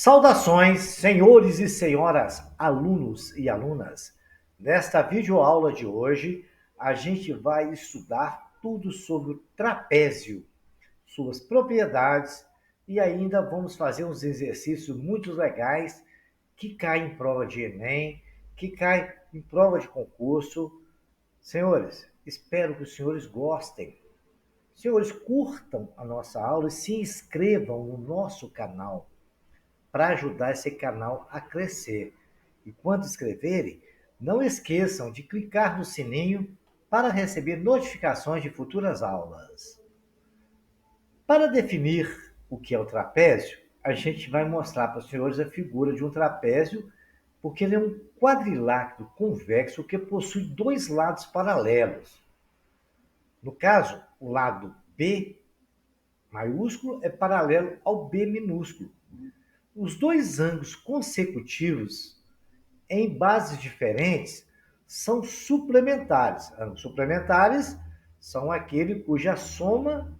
Saudações, senhores e senhoras, alunos e alunas. Nesta videoaula de hoje, a gente vai estudar tudo sobre o trapézio, suas propriedades e ainda vamos fazer uns exercícios muito legais que caem em prova de Enem, que caem em prova de concurso. Senhores, espero que os senhores gostem. Senhores, curtam a nossa aula e se inscrevam no nosso canal para ajudar esse canal a crescer. E quando escreverem, não esqueçam de clicar no sininho para receber notificações de futuras aulas. Para definir o que é o trapézio, a gente vai mostrar para os senhores a figura de um trapézio, porque ele é um quadrilátero convexo que possui dois lados paralelos. No caso, o lado B maiúsculo é paralelo ao B minúsculo. Os dois ângulos consecutivos em bases diferentes são suplementares. Ângulos suplementares são aquele cuja soma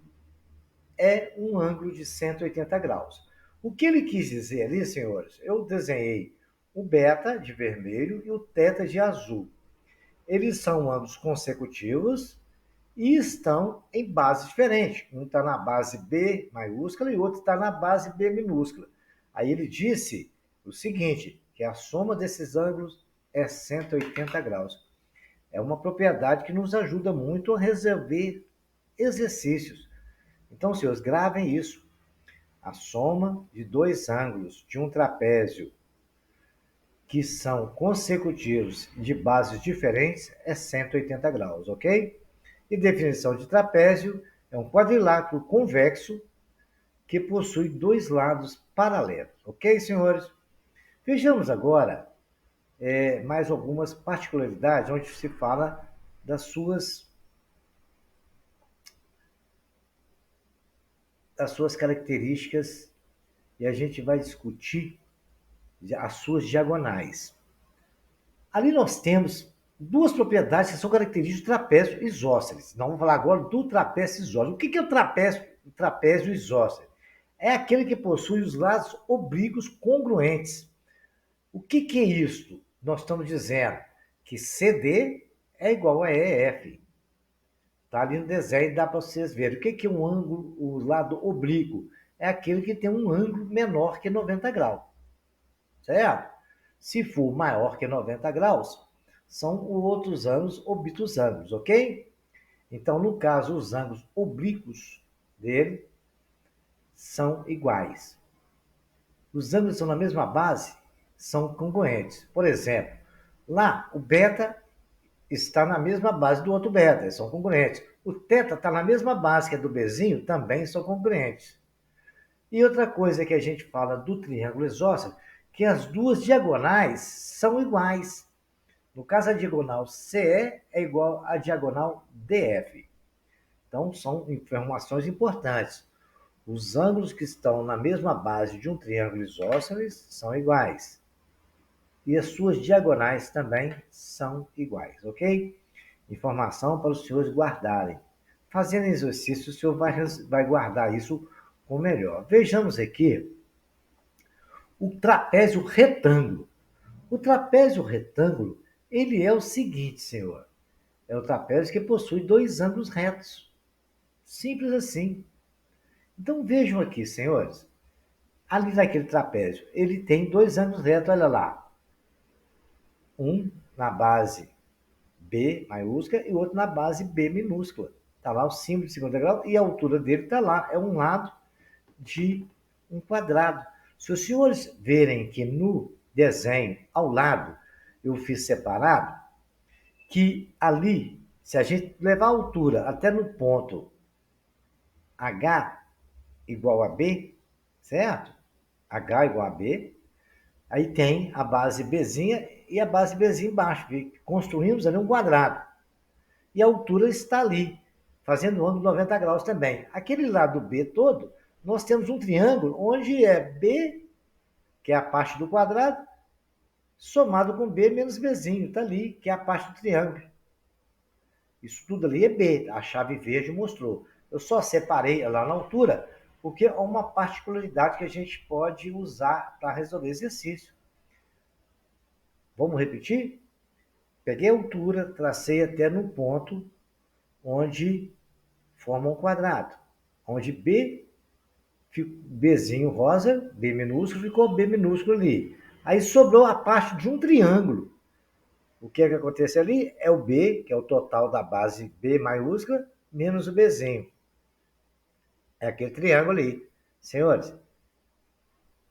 é um ângulo de 180 graus. O que ele quis dizer ali, senhores? Eu desenhei o beta de vermelho e o teta de azul. Eles são ângulos consecutivos e estão em bases diferentes. Um está na base B maiúscula e o outro está na base B minúscula. Aí ele disse o seguinte, que a soma desses ângulos é 180 graus. É uma propriedade que nos ajuda muito a resolver exercícios. Então, senhores, gravem isso. A soma de dois ângulos de um trapézio que são consecutivos de bases diferentes é 180 graus, ok? E definição de trapézio é um quadrilátero convexo que possui dois lados paralelos. Ok, senhores? Vejamos agora mais algumas particularidades onde se fala das suas características e a gente vai discutir as suas diagonais. Ali nós temos duas propriedades que são características do trapézio isósceles. Nós vamos falar agora do trapézio isósceles. O que é o trapézio isósceles? É aquele que possui os lados oblíquos congruentes. O que é isso? Nós estamos dizendo que CD é igual a EF. Está ali no desenho, dá para vocês verem. O que é um ângulo, o lado oblíquo? É aquele que tem um ângulo menor que 90 graus. Certo? Se for maior que 90 graus, são outros ângulos obtusângulos, ok? Então, no caso, os ângulos oblíquos dele são iguais. Os ângulos são na mesma base, são congruentes. Por exemplo, lá o beta está na mesma base do outro beta, eles são congruentes. O teta está na mesma base que a do bezinho, também são congruentes. E outra coisa que a gente fala do triângulo isósceles, que as duas diagonais são iguais. No caso, a diagonal CE é igual à diagonal DF. Então, são informações importantes. Os ângulos que estão na mesma base de um triângulo isósceles são iguais. E as suas diagonais também são iguais, ok? Informação para os senhores guardarem. Fazendo exercício, o senhor vai guardar isso com melhor. Vejamos aqui o trapézio retângulo. O trapézio retângulo, ele é o seguinte, senhor. É o trapézio que possui dois ângulos retos. Simples assim. Então vejam aqui, senhores. Ali naquele trapézio, ele tem dois ângulos retos, olha lá. Um na base B maiúscula e o outro na base B minúscula. Está lá o símbolo de segundo grau e a altura dele está lá. É um lado de um quadrado. Se os senhores verem que no desenho, ao lado, eu fiz separado, que ali, se a gente levar a altura até no ponto H igual a B, certo? H igual a B, aí tem a base Bzinha e a base Bzinha embaixo. Construímos ali um quadrado. E a altura está ali, fazendo um ângulo de 90 graus também. Aquele lado B todo, nós temos um triângulo onde é B, que é a parte do quadrado, somado com B menos Bzinho, está ali, que é a parte do triângulo. Isso tudo ali é B, a chave verde mostrou. Eu só separei lá na altura porque é uma particularidade que a gente pode usar para resolver exercício. Vamos repetir? Peguei a altura, tracei até no ponto onde forma um quadrado, onde Bzinho rosa, B minúsculo, ficou B minúsculo ali. Aí sobrou a parte de um triângulo. O que é que acontece ali? É o B, que é o total da base B maiúscula, menos o Bzinho. É aquele triângulo ali. Senhores,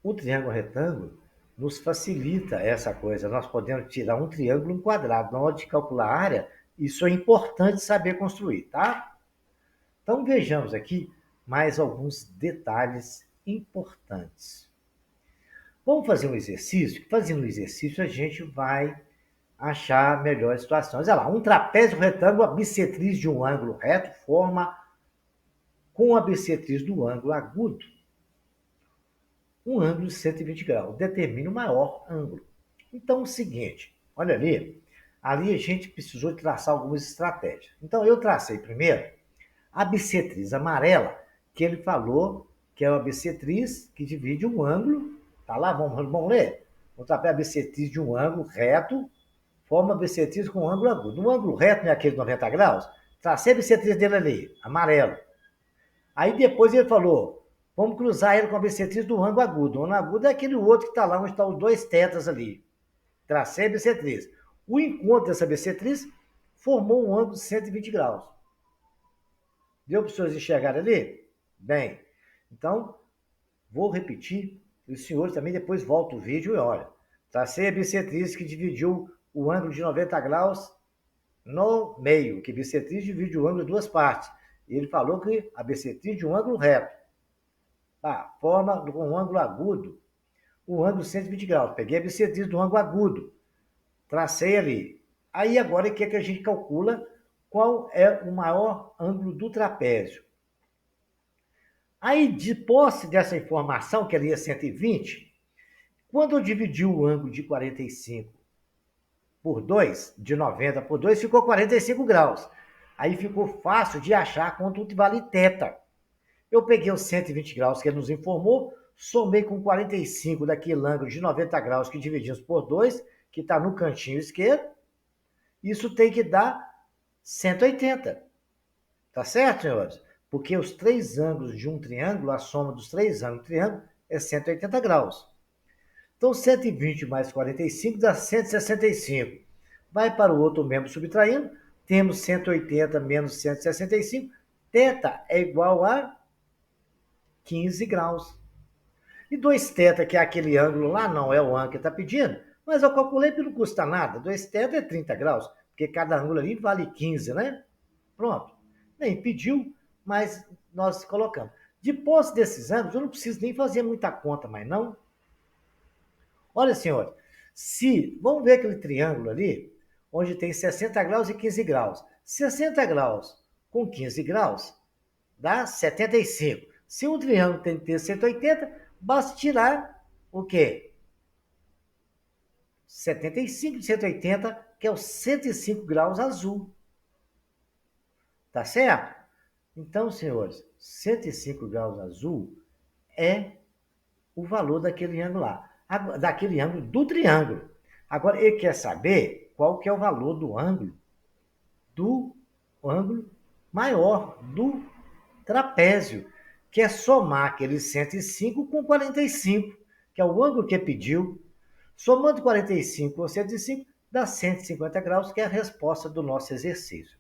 o triângulo retângulo nos facilita essa coisa. Nós podemos tirar um triângulo e um quadrado. Na hora de calcular a área, isso é importante saber construir, tá? Então vejamos aqui mais alguns detalhes importantes. Vamos fazer um exercício? Fazendo um exercício, a gente vai achar melhores situações. Olha lá, um trapézio retângulo, a bissetriz de um ângulo reto forma com a bissetriz do ângulo agudo um ângulo de 120 graus. Determine o maior ângulo. Então, é o seguinte, olha ali, ali a gente precisou traçar algumas estratégias. Então, eu tracei primeiro a bissetriz amarela, que ele falou que é uma bissetriz que divide um ângulo, tá lá, vamos ler? O trapézio a bissetriz de um ângulo reto forma a bissetriz com um ângulo agudo. Um ângulo reto não é aquele de 90 graus? Tracei a bissetriz dele ali, amarelo. Aí depois ele falou, vamos cruzar ele com a bissetriz do ângulo agudo. O ângulo agudo é aquele outro que está lá onde estão os dois tetas ali. Tracei a bissetriz. O encontro dessa bissetriz formou um ângulo de 120 graus. Deu para os senhores enxergarem ali? Bem, então, vou repetir. Os senhores também depois voltam o vídeo e olha. Tracei a bissetriz que dividiu o ângulo de 90 graus no meio, que bissetriz divide o ângulo em duas partes. E ele falou que a bissetriz de um ângulo reto forma um ângulo agudo, o ângulo 120 graus. Peguei a bissetriz do ângulo agudo, tracei ali. Aí agora é que a gente calcula qual é o maior ângulo do trapézio. Aí, de posse dessa informação, que ali é 120, quando eu dividi o ângulo de 45 por 2, de 90 por 2, ficou 45 graus. Aí ficou fácil de achar quanto vale θ. Eu peguei os 120 graus que ele nos informou, somei com 45 daquele ângulo de 90 graus que dividimos por 2, que está no cantinho esquerdo. Isso tem que dar 180. Tá certo, senhores? Porque os três ângulos de um triângulo, a soma dos três ângulos do triângulo é 180 graus. Então, 120 mais 45 dá 165. Vai para o outro membro subtraindo, temos 180 menos 165, θ é igual a 15 graus. E 2θ, que é aquele ângulo lá, não é o ângulo que está pedindo, mas eu calculei que não custa nada. 2θ é 30 graus, porque cada ângulo ali vale 15, né? Pronto. Nem pediu, mas nós colocamos. De posse desses ângulos, eu não preciso nem fazer muita conta, mas não. Olha, senhores, vamos ver aquele triângulo ali, onde tem 60 graus e 15 graus. 60 graus com 15 graus dá 75. Se um triângulo tem que ter 180, basta tirar o quê? 75 de 180, que é os 105 graus azul. Tá certo? Então, senhores, 105 graus azul é o valor daquele ângulo lá, daquele ângulo do triângulo. Agora, ele quer saber qual que é o valor do ângulo maior do trapézio, que é somar aquele 105 com 45, que é o ângulo que pediu. Somando 45 com 105, dá 150 graus, que é a resposta do nosso exercício.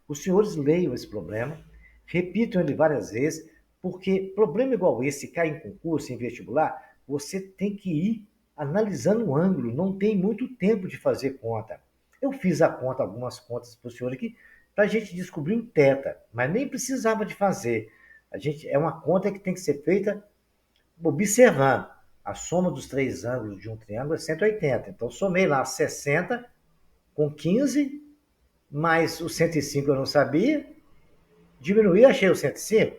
Os senhores leiam esse problema, repitam ele várias vezes, porque problema igual esse, cai em concurso, em vestibular, você tem que ir analisando o ângulo, não tem muito tempo de fazer conta. Eu fiz algumas contas para o senhor aqui, para a gente descobrir um θ, mas nem precisava de fazer. É uma conta que tem que ser feita observando. A soma dos três ângulos de um triângulo é 180. Então, somei lá 60 com 15, mais o 105 eu não sabia, diminuí, achei o 105.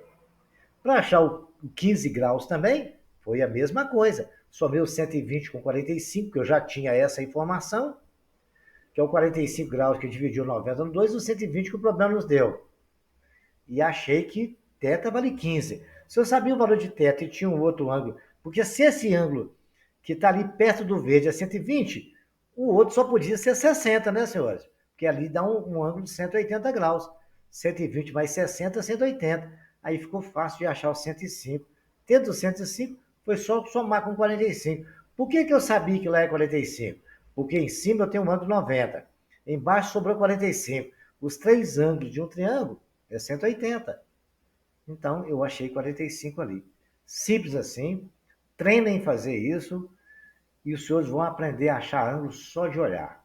Para achar o 15 graus também, foi a mesma coisa. Somei o 120 com 45, que eu já tinha essa informação, que é o 45 graus que dividiu 90 no 2, e o 120 que o problema nos deu. E achei que θ vale 15. Se eu sabia o valor de teto e tinha um outro ângulo, porque se esse ângulo que está ali perto do verde é 120, o outro só podia ser 60, né, senhores? Porque ali dá um ângulo de 180 graus. 120 mais 60, 180. Aí ficou fácil de achar o 105. Tendo o 105, foi só somar com 45. Por que, que eu sabia que lá é 45? Porque em cima eu tenho um ângulo 90. Embaixo sobrou 45. Os três ângulos de um triângulo é 180. Então eu achei 45 ali. Simples assim. Treinem em fazer isso e os senhores vão aprender a achar ângulos só de olhar.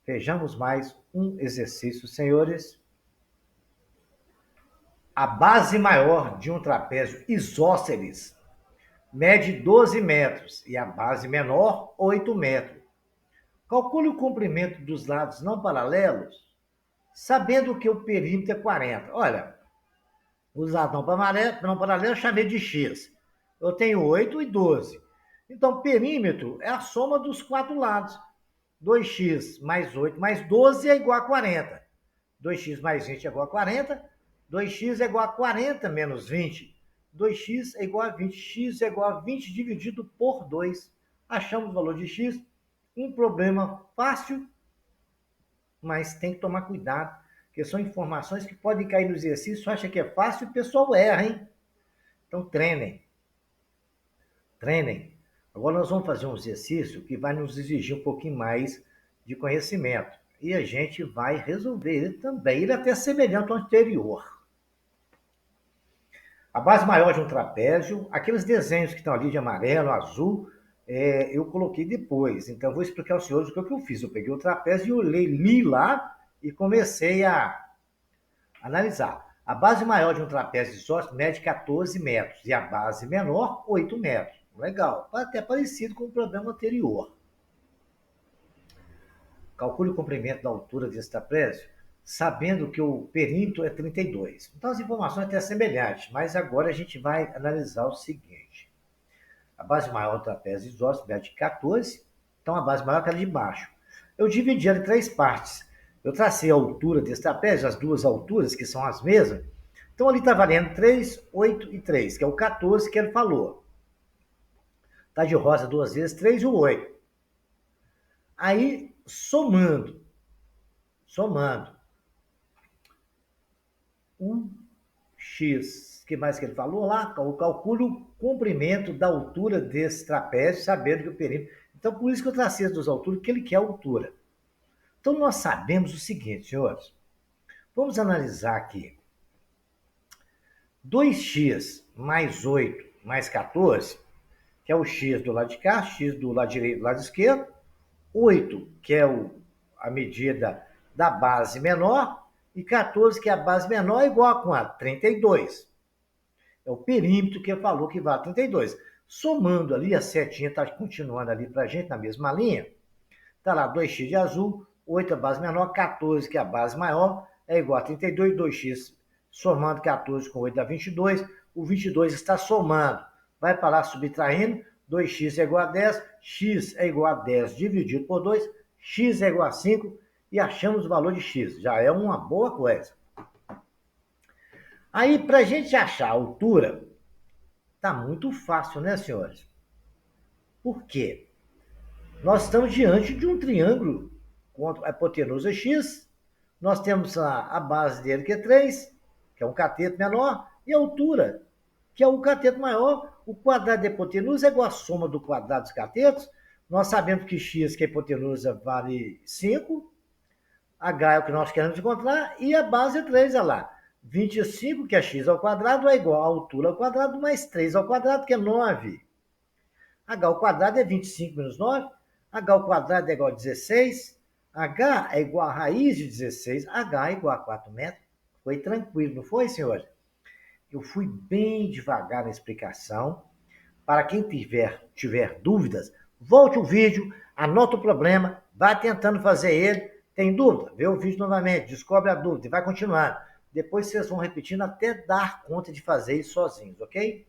Vejamos mais um exercício, senhores. A base maior de um trapézio isósceles mede 12 metros e a base menor 8 metros. Calcule o comprimento dos lados não paralelos, sabendo que o perímetro é 40. Olha, os lados não paralelos eu chamei de x. Eu tenho 8 e 12. Então, perímetro é a soma dos quatro lados. 2x mais 8 mais 12 é igual a 40. 2x mais 20 é igual a 40. 2x é igual a 40 menos 20. 2x é igual a 20. X é igual a 20 dividido por 2. Achamos o valor de x. Um problema fácil, mas tem que tomar cuidado, porque são informações que podem cair no exercício, acha que é fácil e o pessoal erra, hein? Então treinem. Treinem. Agora nós vamos fazer um exercício que vai nos exigir um pouquinho mais de conhecimento. E a gente vai resolver ele também. Ele é até semelhante ao anterior. A base maior de um trapézio, aqueles desenhos que estão ali de amarelo, azul, eu coloquei depois. Então, eu vou explicar aos senhores o que eu fiz. Eu peguei o trapézio e olhei, li lá e comecei a analisar. A base maior de um trapézio isósceles mede 14 metros e a base menor, 8 metros. Legal, até parecido com o problema anterior. Calcule o comprimento da altura desse trapézio, sabendo que o perímetro é 32. Então as informações até semelhantes, mas agora a gente vai analisar o seguinte. A base maior do trapézio isósceles mede 14, então a base maior é aquela de baixo. Eu dividi ela em três partes. Eu tracei a altura desse trapézio, as duas alturas, que são as mesmas. Então ali está valendo 3, 8 e 3, que é o 14 que ele falou. Está de rosa duas vezes, 3 e o 8. Aí, somando, um x, que mais que ele falou lá? Eu calculo o comprimento da altura desse trapézio, sabendo que o perímetro... Então, por isso que eu tracei as duas alturas, que ele quer a altura. Então, nós sabemos o seguinte, senhores. Vamos analisar aqui. 2x mais 8 mais 14, que é o x do lado de cá, x do lado direito do lado esquerdo. 8, que é a medida da base menor, e 14, que é a base menor, é igual a quanto? 32. É o perímetro que falou que vale 32. Somando ali, a setinha está continuando ali para a gente na mesma linha. Está lá 2x de azul, 8 a base menor, 14 que é a base maior, é igual a 32, 2x somando 14 com 8 dá 22. O 22 está somando, vai para lá subtraindo, 2x é igual a 10, x é igual a 10 dividido por 2, x é igual a 5 e achamos o valor de x. Já é uma boa coisa. Aí, para a gente achar a altura, tá muito fácil, né, senhores? Por quê? Nós estamos diante de um triângulo com a hipotenusa x, nós temos a base dele, que é 3, que é um cateto menor, e a altura, que é o cateto maior. O quadrado da hipotenusa é igual à soma do quadrado dos catetos. Nós sabemos que x, que é a hipotenusa, vale 5, h é o que nós queremos encontrar, e a base é 3, olha lá. 25, que é x ao quadrado, é igual à altura ao quadrado, mais 3 ao quadrado, que é 9. H ao quadrado é 25 menos 9. H ao quadrado é igual a 16. H é igual a raiz de 16. H é igual a 4 metros. Foi tranquilo, não foi, senhores? Eu fui bem devagar na explicação. Para quem tiver dúvidas, volte o vídeo, anota o problema, vai tentando fazer ele. Tem dúvida? Vê o vídeo novamente, descobre a dúvida e vai continuando. Depois vocês vão repetindo até dar conta de fazer isso sozinhos, ok?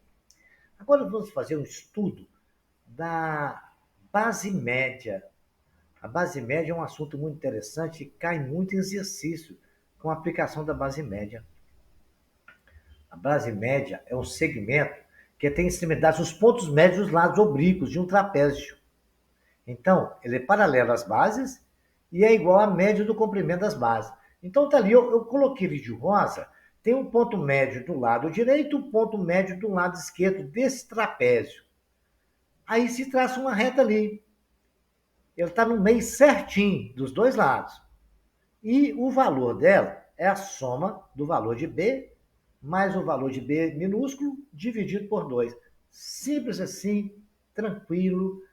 Agora vamos fazer um estudo da base média. A base média é um assunto muito interessante e cai muito em exercício com a aplicação da base média. A base média é um segmento que tem extremidades, os pontos médios dos lados oblíquos de um trapézio. Então, ele é paralelo às bases e é igual à média do comprimento das bases. Então, tá ali, eu coloquei ele de rosa, tem um ponto médio do lado direito, um ponto médio do lado esquerdo desse trapézio. Aí se traça uma reta ali. Ele está no meio certinho dos dois lados. E o valor dela é a soma do valor de B mais o valor de B minúsculo dividido por 2. Simples assim, tranquilo.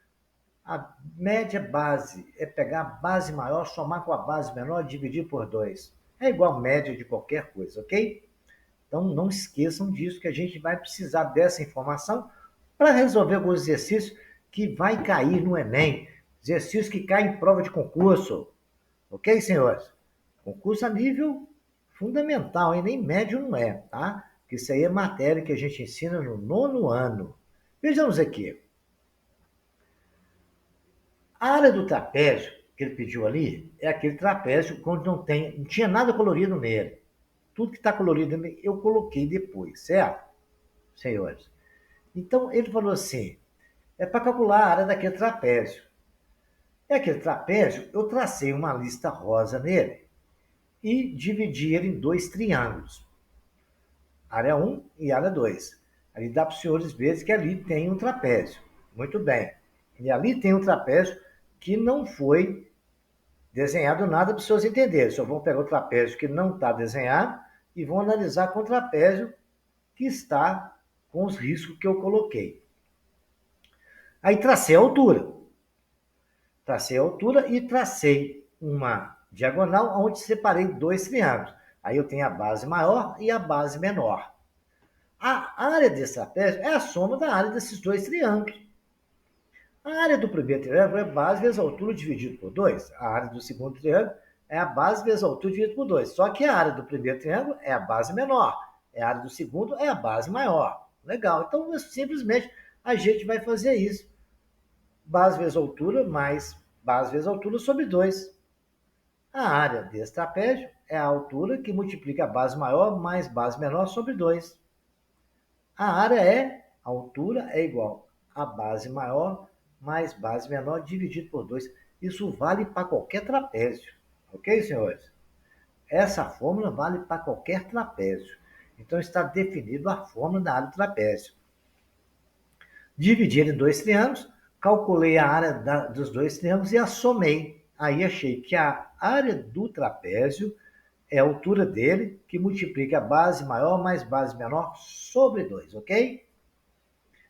A média base é pegar a base maior, somar com a base menor e dividir por 2. É igual a média de qualquer coisa, ok? Então não esqueçam disso, que a gente vai precisar dessa informação para resolver alguns exercícios que vai cair no Enem. Exercícios que caem em prova de concurso. Ok, senhores? Concurso a nível fundamental, e nem médio não é, tá? Porque isso aí é matéria que a gente ensina no 9º ano. Vejamos aqui. A área do trapézio que ele pediu ali é aquele trapézio onde não tinha nada colorido nele. Tudo que está colorido nele eu coloquei depois, certo? Senhores. Então ele falou assim: é para calcular a área daquele trapézio. É aquele trapézio, eu tracei uma lista rosa nele e dividi ele em dois triângulos, área 1 e área 2. Ali dá para os senhores verem que ali tem um trapézio. Muito bem. E ali tem um trapézio que não foi desenhado nada para os senhores entenderem. Só vão pegar o trapézio que não está desenhado e vão analisar com o trapézio que está com os riscos que eu coloquei. Aí tracei a altura. Tracei a altura e tracei uma diagonal onde separei dois triângulos. Aí eu tenho a base maior e a base menor. A área desse trapézio é a soma da área desses dois triângulos. A área do primeiro triângulo é base vezes altura dividido por 2. A área do segundo triângulo é a base vezes altura dividido por 2. Só que a área do primeiro triângulo é a base menor. A área do segundo é a base maior. Legal. Então, simplesmente, a gente vai fazer isso. Base vezes altura mais base vezes altura sobre 2. A área desse trapézio é a altura que multiplica a base maior mais base menor sobre 2. A área a altura é igual a base maior mais base menor dividido por 2. Isso vale para qualquer trapézio. Ok, senhores? Essa fórmula vale para qualquer trapézio. Então está definido a fórmula da área do trapézio. Dividi em dois triângulos, calculei a área dos dois triângulos e a somei. Aí achei que a área do trapézio é a altura dele, que multiplica a base maior mais base menor sobre 2, ok?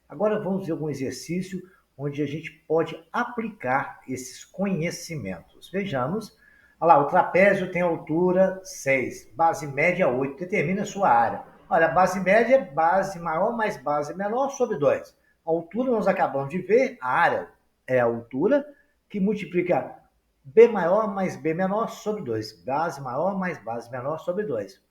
Agora vamos ver algum exercício onde a gente pode aplicar esses conhecimentos. Vejamos. Olha lá, o trapézio tem altura 6, base média 8. Determine a sua área. Olha, a base média é base maior mais base menor sobre 2. A altura nós acabamos de ver, a área é a altura que multiplica B maior mais B menor sobre 2. Base maior mais base menor sobre 2.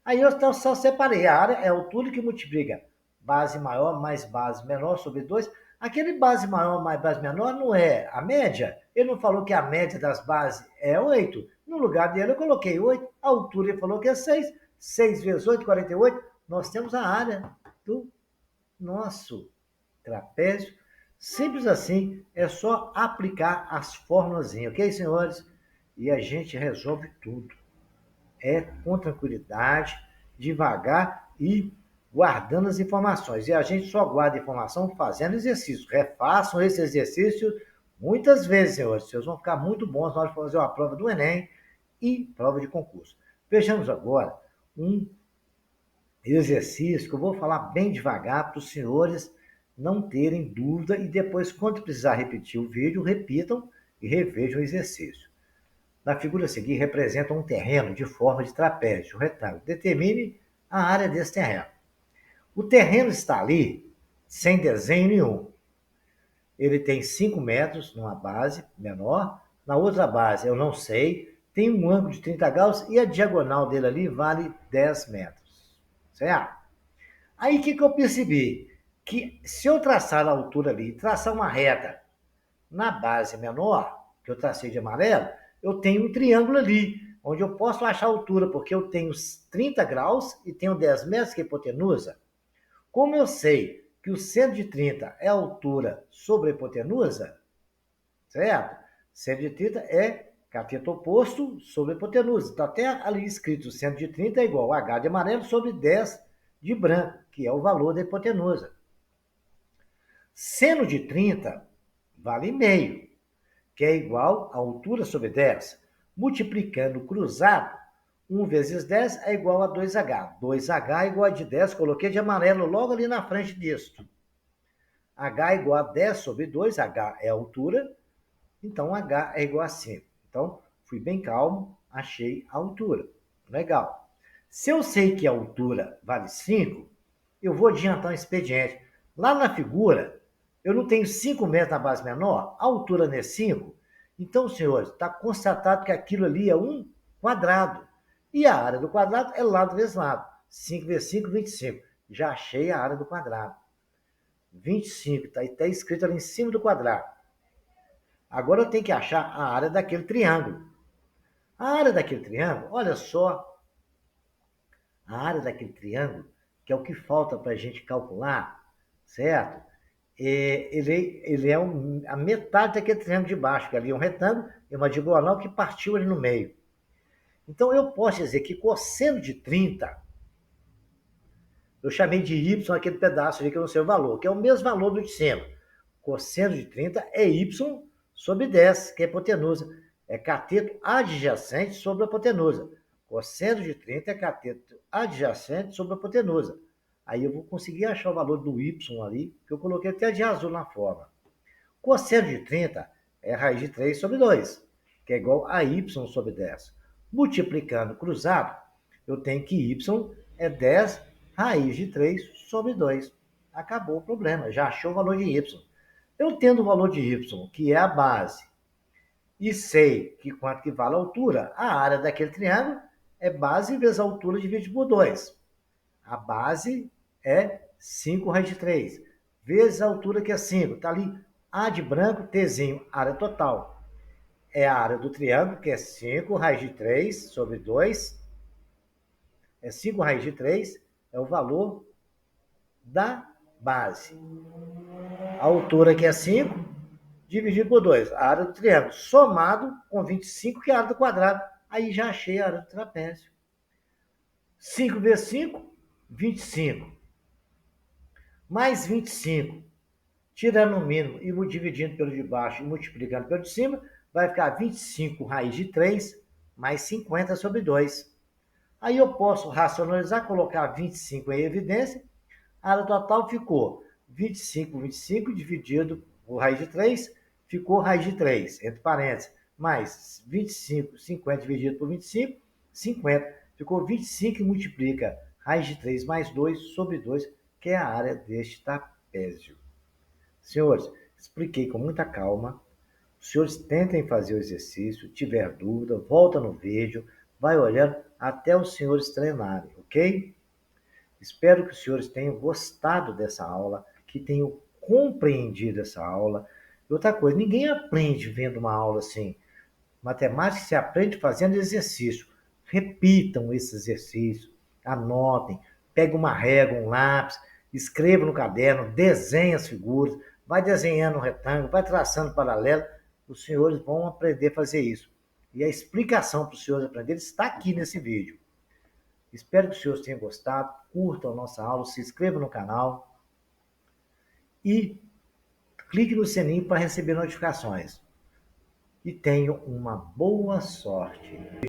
Aí eu só separei. A área é a altura que multiplica base maior mais base menor sobre 2. Aquele base maior mais base menor não é a média? Ele não falou que a média das bases é 8? No lugar dele eu coloquei 8. A altura ele falou que é 6. 6 vezes 8, 48. Nós temos a área do nosso trapézio. Simples assim, é só aplicar as fórmulas, ok, senhores? E a gente resolve tudo. É com tranquilidade, devagar e guardando as informações. E a gente só guarda informação fazendo exercício. Refaçam esse exercício muitas vezes, senhores. Vocês vão ficar muito bons na hora de fazer uma prova do Enem e prova de concurso. Vejamos agora um exercício que eu vou falar bem devagar para os senhores não terem dúvida e depois, quando precisar repetir o vídeo, repitam e revejam o exercício. Na figura a seguir, representa um terreno de forma de trapézio, retângulo. Determine a área desse terreno. O terreno está ali sem desenho nenhum. Ele tem 5 metros numa base menor, na outra base eu não sei, tem um ângulo de 30 graus e a diagonal dele ali vale 10 metros. Certo? Aí o que eu percebi? Que se eu traçar a altura ali, traçar uma reta na base menor, que eu tracei de amarelo, eu tenho um triângulo ali. onde eu posso achar a altura, porque eu tenho 30 graus e tenho 10 metros que é a hipotenusa. Como eu sei que o centro de 30 é a altura sobre a hipotenusa, certo? Centro de 30 é cateto oposto sobre a hipotenusa. Está até ali escrito, o centro de 30 é igual a H de amarelo sobre 10 de branco, que é o valor da hipotenusa. Seno de 30 vale meio, que é igual a altura sobre 10. Multiplicando cruzado, 1 vezes 10 é igual a 2H. 2H é igual a de 10, coloquei de amarelo logo ali na frente disso. H é igual a 10 sobre 2, H é a altura, então H é igual a 5. Então, fui bem calmo, achei a altura. Legal. Se eu sei que a altura vale 5, eu vou adiantar um expediente. Lá na figura, eu não tenho 5 metros na base menor, a altura não é 5. Então, senhores, está constatado que aquilo ali é um quadrado. E a área do quadrado é lado vezes lado. 5 vezes 5, 25. Já achei a área do quadrado. 25, está escrito ali em cima do quadrado. Agora eu tenho que achar a área daquele triângulo. A área daquele triângulo, olha só, a área daquele triângulo, que é o que falta para a gente calcular, certo? Ele é a metade daquele triângulo de baixo, que ali é um retângulo e uma diagonal que partiu ali no meio. Então eu posso dizer que cosseno de 30, eu chamei de y aquele pedaço ali que eu não sei o valor, que é o mesmo valor do de cima. Cosseno de 30 é y sobre 10, que é a hipotenusa. É cateto adjacente sobre a hipotenusa. Cosseno de 30 é cateto adjacente sobre a hipotenusa. Aí eu vou conseguir achar o valor do y ali, que eu coloquei até de azul na forma. Cosseno de 30 é raiz de 3 sobre 2, que é igual a y sobre 10. Multiplicando cruzado, eu tenho que y é 10 raiz de 3 sobre 2. Acabou o problema, já achou o valor de y. Eu tendo o valor de y, que é a base, e sei que quanto que vale a altura, a área daquele triângulo é base vezes a altura dividido por 2. A base é 5 raiz de 3, vezes a altura que é 5. Está ali A de branco, Tzinho, área total. É a área do triângulo, que é 5 raiz de 3 sobre 2. É 5 raiz de 3, é o valor da base. A altura que é 5, dividido por 2. A área do triângulo, somado com 25, que é a área do quadrado. Aí já achei a área do trapézio. 5 vezes 5, 25. Mais 25. Tirando o mínimo e dividindo pelo de baixo e multiplicando pelo de cima, vai ficar 25 raiz de 3 mais 50 sobre 2. Aí eu posso racionalizar, colocar 25 em evidência. A área total ficou 25 dividido por raiz de 3, ficou raiz de 3, entre parênteses, mais 25, 50 dividido por 25, 50. Ficou 25 e multiplica raiz de 3 mais 2 sobre 2, que é a área deste trapézio. Senhores, expliquei com muita calma. Os senhores tentem fazer o exercício. Tiver dúvida, volta no vídeo, vai olhando até os senhores treinarem, ok? Espero que os senhores tenham gostado dessa aula, que tenham compreendido essa aula. E outra coisa, ninguém aprende vendo uma aula assim. Matemática se aprende fazendo exercício. Repitam esse exercício, anotem, pegue uma régua, um lápis, escreva no caderno, desenhe as figuras, vai desenhando um retângulo, vai traçando paralelo. Os senhores vão aprender a fazer isso. E a explicação para os senhores aprenderem está aqui nesse vídeo. Espero que os senhores tenham gostado, curtam a nossa aula, se inscrevam no canal e clique no sininho para receber notificações. E tenham uma boa sorte.